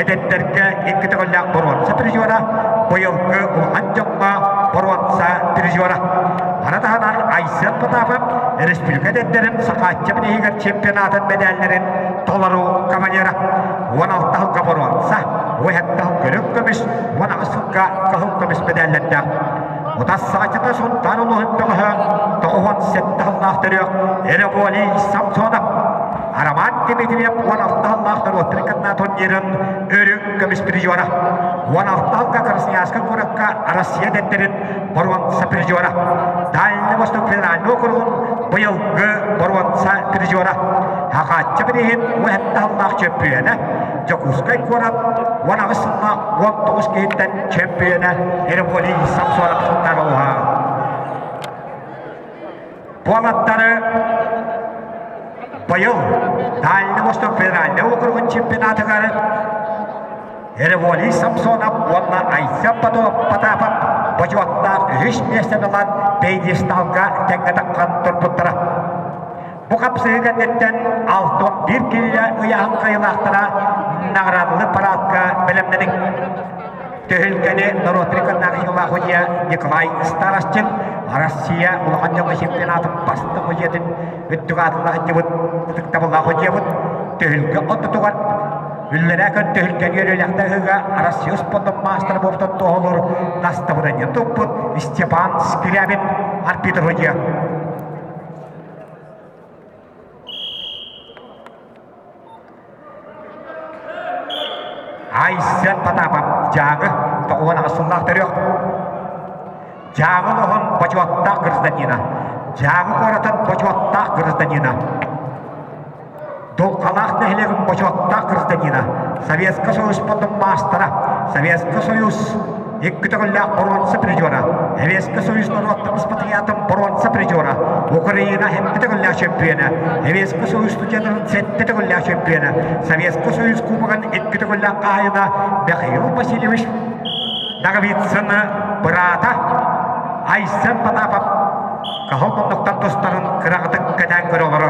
edetlerge ikkitogolak boronsa pirjora boyolgu anjokma boronsa pirjora Aradahanan Aysel Patapap Respublika edetlerin sakatça binehiger çempionatın medallerin tolaru kamalera 16 hılga boronsa 17 hılga rökkömüş 16 hılga kahılkömüş medallerde Utas sakatçıda sultan uluhun toğuhu toğuhun 7 hılga ahtırıyor Ereboli Samson'a Araman Dimitriyev 16 hılga ahtırıyor Trikatna turnirin örükkөmüş bir juara 16 hılga Krasnoyarsk kurakka Arasiya edetlerin boronsa bir juara Дальний Восток федеральный округун быйылгы боронса пережора. Хакатчы бирин уэтталлах чемпионы. Жокускай курат ванагысынна 19 кейттен чемпионы Эреполи Самсонов сунтарыуха. Буалаттары быйыл Дальний Восток федеральный округун чемпионатыгары Эреполи Самсонов онна Айса Потапов Бачуатта үш меселалан пейдесталга теңгетаққан тұрпыттыра. Бұ қапсыған еттен алтын бір келі ұяғын қайылақтыра нағырадылы парадқа білімнінің. Төхілгені Норотриканнағы жыла құжия Николай Старостин Россия ұлған жылы чемпионатын басты құжиетін үттіғатылығы жебіт ұтықтабылға құжиебіт төхілгі ұтты тұған Үллерәкін төхілген өреліқтіғіға Россия спортын мастер боптын тоғылыр Наставыдан тұппыт Степан Скрябин арбитр ғыдия. Айсен Потапов жағы тоғын асыллақтыр еқ. Жағы оғын бачуаттақ гражданина. Жағы қоратын бачуаттақ гражданина. Долқалақ нәхілегін бачуаттақ гражданина. Советский Союз потом мастера. Советский Союз Екатеринбург боронса призера. Советский Союз народным спатриятом боронса призера. Украина хемпетегольля чемпиона. Советский Союз студентların сеттетегольля чемпиона. Советский Союз кубогын Екатеринбург айына Михаил Васильевич Наговицыны брата Айсен Потапов Кахалмандықтан достарын қырағытын кәдән көрі олары.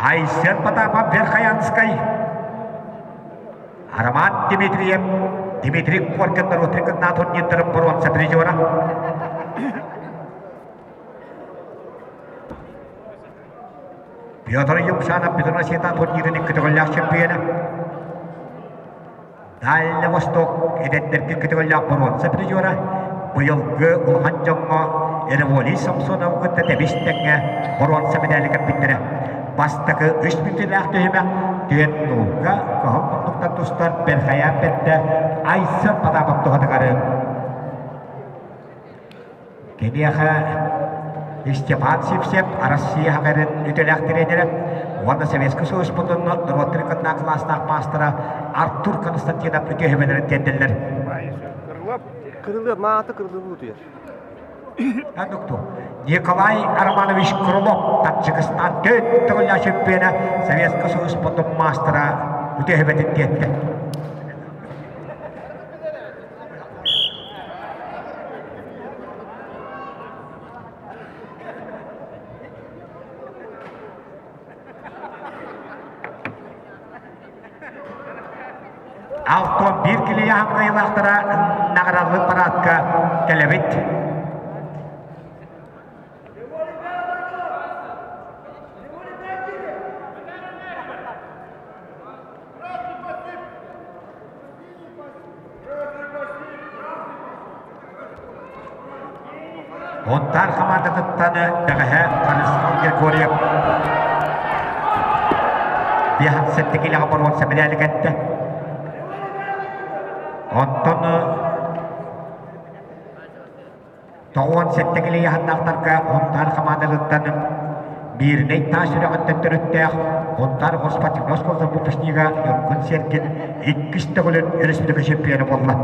Айсен Потапов Верхоянской Роман Дмитриев Дмитрий Коркин Ротрикин на турниры боронса призера. Петр Юмшанов Петроносита турнирinin категориялық чемпионы. Дальний Восток edetlerkin категориялық боронса призера. Быйылғы улған жоңға Эреполи Самсонов күтті дебістіңі боронса медалігі біттірі. Бастығы 3 бүтілік түйімі түйен нұлға қағым мұндықтан тұстар Берхая бетті Айсен Потапов тұғадығары. Кенеға Степан Сипсеп Россия ғырын үтілік тренері. Оны Советский Союз бұтынны Норотриканна кластақ мастера Артур Константинов үтіғімелерін тенділдер. Крылы, маты крылы өтер. Доктор Николай Арманович Крылов, Таджикистан, төгілі чемпионы Советский Союз потом мастера үтіғімелерін тенділдер. Алтон bir kili yaxın қайылақтыра нағыралы парадқа келебет. Онтар командатыттаны дәғәһә Қарысқан Григорьев. Бияхан сәтті келеға бар олса біләлік әтті. Онтон тоғуан сәттігілі яғындақтарға онтар командалыттаным биріней ташырағын төттіріттәқ онтар Госпативнос қолзыр бұпышниға үркін серкен еккістігілін республика чемпионы болла.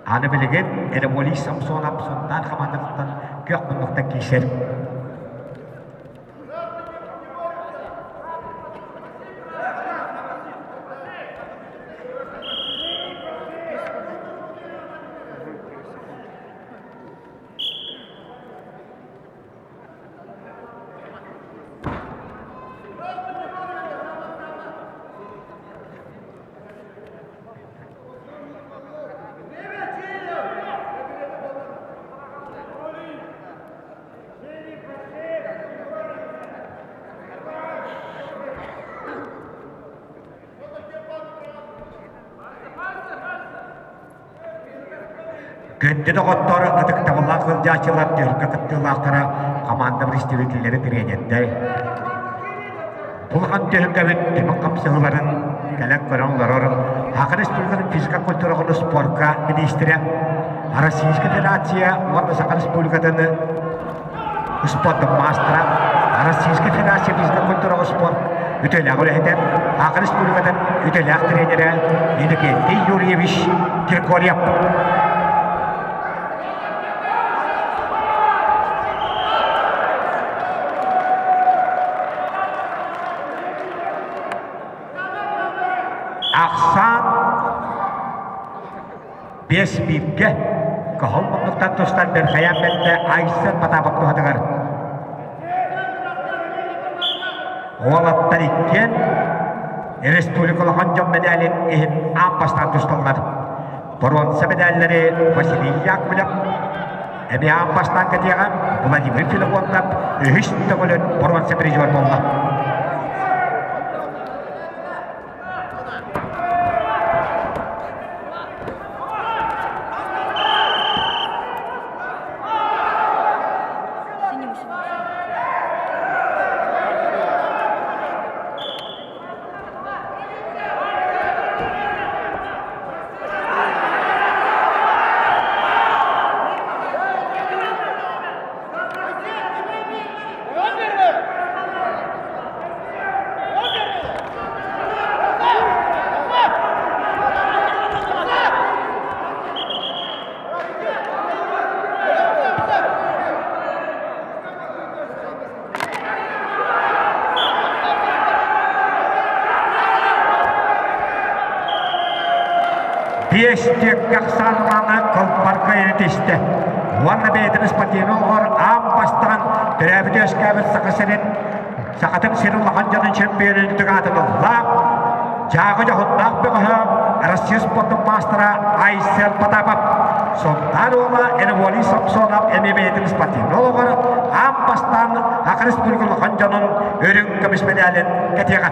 Аны білеген Эреполи Самсонов сонтар командалыттан көк мұндықтан кейсер. Gönde de kotor atık tavallar kılcağçılar dörgü kıttığılaklara komanda представительleri direnette. Bulgan dörgü demek kapsıların gelek koranlar Hakan Respublika'nın fizika kültürü sporka ministri Российская Федерация Ватна Сахан Республикадан спорт мастера Российская Федерация физика культуры спорт үтелі ағылы Hakan Республикадан үтелі тренері Иннокентий Юрьевич Киркорьев. Aksan 5-1'ge kahılmınlıktan dostlar bir kıyamette Aysel Patapaklı hatıgar. Oğlattan ikken Respublikalı hancam medalin ehin ampastan dostlar. Bronsa medalleri Vasiliy Yakovlev. Emi ampastan katiyagan Vladimir Filogon'dan ühüstü golün bronsa prizor oldu. Biestük jaksanmana kolparka eritiste. Vuonna beetines patino or ampastan terapiyos kabel sakasenin sakatım sirul hanjanın çemberin tügatınılla. Jago jahunnak bekoha Russia sport mastera Aysel Patapap. Sontarola envoli samsonap emi beetines patino or ampastan Hakan Respublikalı hanjanın örün kabis medalin ketiyakan.